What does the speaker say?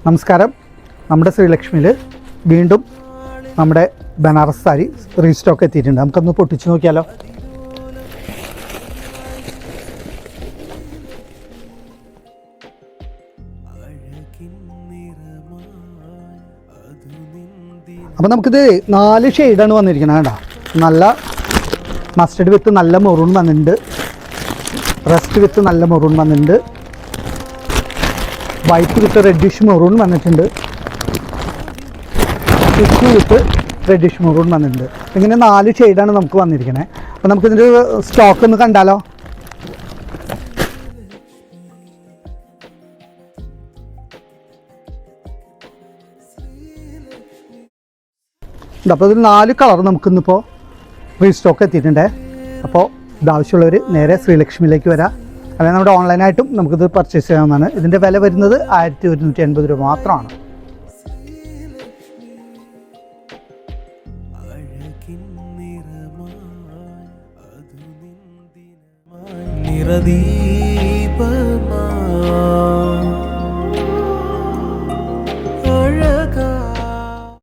നമസ്കാരം. നമ്മുടെ ശ്രീലക്ഷ്മിയിൽ വീണ്ടും നമ്മുടെ ബനാറസ് സാരി റീസ്റ്റോക്ക് എത്തിയിട്ടുണ്ട്. നമുക്കൊന്ന് പൊട്ടിച്ച് നോക്കിയാലോ. അപ്പോൾ നമുക്കിത് 4 ഷെയ്ഡാണ് വന്നിരിക്കുന്നത്. കേട്ടോ, നല്ല മസ്റ്റർഡ് വിത്ത് നല്ല മെറൂൺ വന്നിട്ടുണ്ട്, റസ്റ്റ് വിത്ത് നല്ല മെറൂൺ വന്നിട്ടുണ്ട്, വൈറ്റ് വിത്ത് റെഡിഷ് മെറൂൺ വന്നിട്ടുണ്ട്, ടിഷ്യൂ വിത്ത് റെഡിഷ് മെറൂൺ വന്നിട്ടുണ്ട്. ഇങ്ങനെ 4 ഷെയ്ഡാണ് നമുക്ക് വന്നിരിക്കുന്നത്. അപ്പോൾ നമുക്കിതിൻ്റെ സ്റ്റോക്ക് ഒന്ന് കണ്ടാലോ. അപ്പോൾ ഇതിൽ 4 കളർ നമുക്കിന്നിപ്പോൾ റീസ്റ്റോക്ക് എത്തിയിട്ടുണ്ട്. അപ്പോൾ ഇതാവശ്യമുള്ളവർ നേരെ ശ്രീലക്ഷ്മിയിലേക്ക് വരാം. അല്ലെങ്കിൽ നമ്മുടെ ഓൺലൈനായിട്ടും നമുക്കിത് പർച്ചേസ് ചെയ്യാവുന്നതാണ്. ഇതിൻ്റെ വില വരുന്നത് 1180 രൂപ മാത്രമാണ്. നിറദീപമായി